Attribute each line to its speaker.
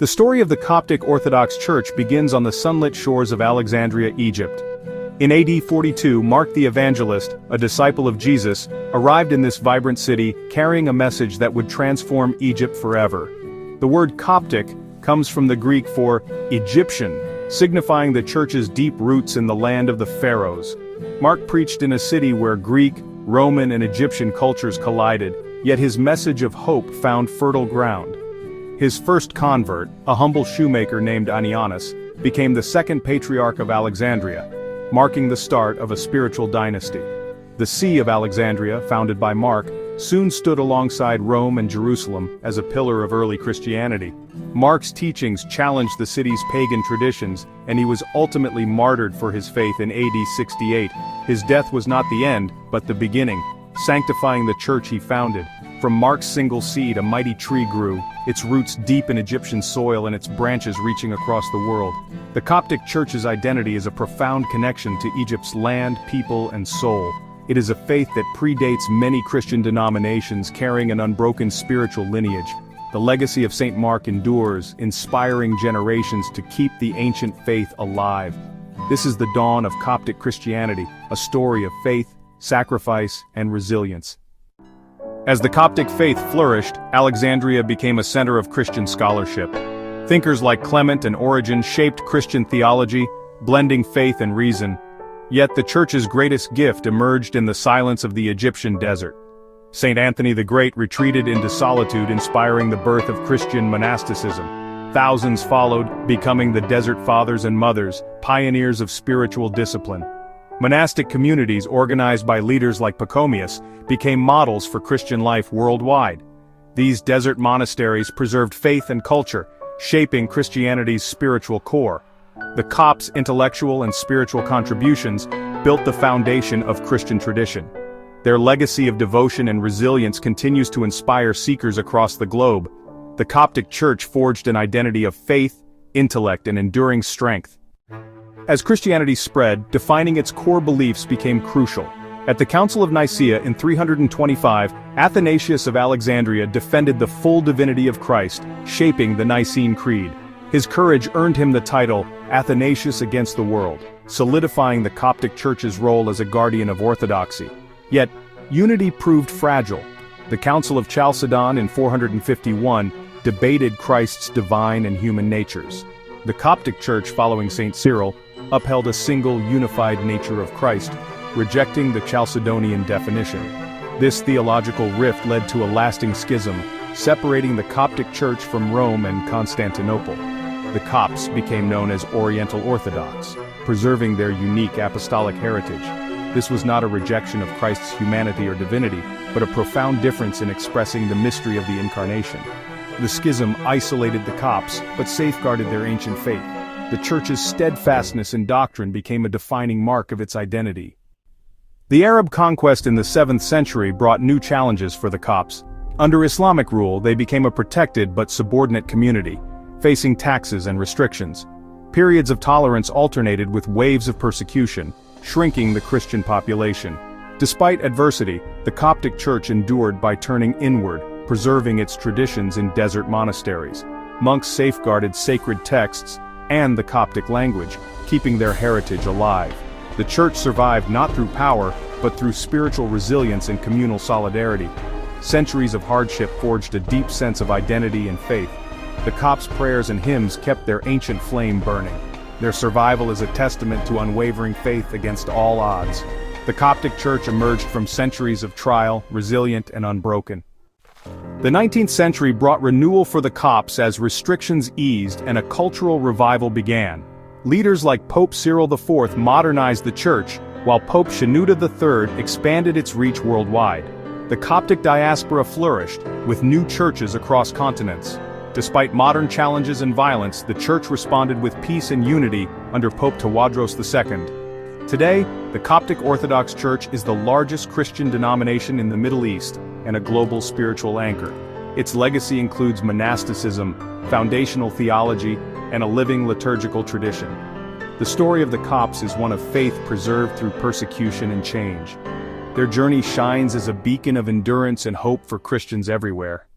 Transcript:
Speaker 1: The story of the Coptic Orthodox Church begins on the sunlit shores of Alexandria, Egypt. In AD 42, Mark the Evangelist, a disciple of Jesus, arrived in this vibrant city carrying a message that would transform Egypt forever. The word Coptic comes from the Greek for Egyptian, signifying the church's deep roots in the land of the pharaohs. Mark preached in a city where Greek, Roman and Egyptian cultures collided, yet his message of hope found fertile ground. His first convert, a humble shoemaker named Anianus, became the second patriarch of Alexandria, marking the start of a spiritual dynasty. The See of Alexandria, founded by Mark, soon stood alongside Rome and Jerusalem as a pillar of early Christianity. Mark's teachings challenged the city's pagan traditions, and he was ultimately martyred for his faith in AD 68. His death was not the end, but the beginning, sanctifying the church he founded. From Mark's single seed a mighty tree grew, its roots deep in Egyptian soil and its branches reaching across the world. The Coptic Church's identity is a profound connection to Egypt's land, people, and soul. It is a faith that predates many Christian denominations, carrying an unbroken spiritual lineage. The legacy of St. Mark endures, inspiring generations to keep the ancient faith alive. This is the dawn of Coptic Christianity, a story of faith, sacrifice, and resilience. As the Coptic faith flourished, Alexandria became a center of Christian scholarship. Thinkers like Clement and Origen shaped Christian theology, blending faith and reason. Yet the church's greatest gift emerged in the silence of the Egyptian desert. St. Anthony the Great retreated into solitude, inspiring the birth of Christian monasticism. Thousands followed, becoming the desert fathers and mothers, pioneers of spiritual discipline. Monastic communities organized by leaders like Pachomius became models for Christian life worldwide. These desert monasteries preserved faith and culture, shaping Christianity's spiritual core. The Copts' intellectual and spiritual contributions built the foundation of Christian tradition. Their legacy of devotion and resilience continues to inspire seekers across the globe. The Coptic Church forged an identity of faith, intellect, and enduring strength. As Christianity spread, defining its core beliefs became crucial. At the Council of Nicaea in 325, Athanasius of Alexandria defended the full divinity of Christ, shaping the Nicene Creed. His courage earned him the title Athanasius against the world, solidifying the Coptic Church's role as a guardian of orthodoxy. Yet, unity proved fragile. The Council of Chalcedon in 451 debated Christ's divine and human natures. The Coptic Church, following St. Cyril, upheld a single unified nature of Christ, rejecting the Chalcedonian definition. This theological rift led to a lasting schism, separating the Coptic Church from Rome and Constantinople. The Copts became known as Oriental Orthodox, preserving their unique apostolic heritage. This was not a rejection of Christ's humanity or divinity, but a profound difference in expressing the mystery of the Incarnation. The schism isolated the Copts, but safeguarded their ancient faith. The Church's steadfastness in doctrine became a defining mark of its identity. The Arab conquest in the 7th century brought new challenges for the Copts. Under Islamic rule, they became a protected but subordinate community, facing taxes and restrictions. Periods of tolerance alternated with waves of persecution, shrinking the Christian population. Despite adversity, the Coptic Church endured by turning inward, preserving its traditions in desert monasteries. Monks safeguarded sacred texts and the Coptic language, keeping their heritage alive. The Church survived not through power, but through spiritual resilience and communal solidarity. Centuries of hardship forged a deep sense of identity and faith. The Copts' prayers and hymns kept their ancient flame burning. Their survival is a testament to unwavering faith against all odds. The Coptic Church emerged from centuries of trial, resilient and unbroken. The 19th century brought renewal for the Copts as restrictions eased and a cultural revival began. Leaders like Pope Cyril IV modernized the Church, while Pope Shenouda III expanded its reach worldwide. The Coptic diaspora flourished, with new churches across continents. Despite modern challenges and violence, the Church responded with peace and unity under Pope Tawadros II. Today, the Coptic Orthodox Church is the largest Christian denomination in the Middle East and a global spiritual anchor. Its legacy includes monasticism, foundational theology, and a living liturgical tradition. The story of the Copts is one of faith preserved through persecution and change. Their journey shines as a beacon of endurance and hope for Christians everywhere.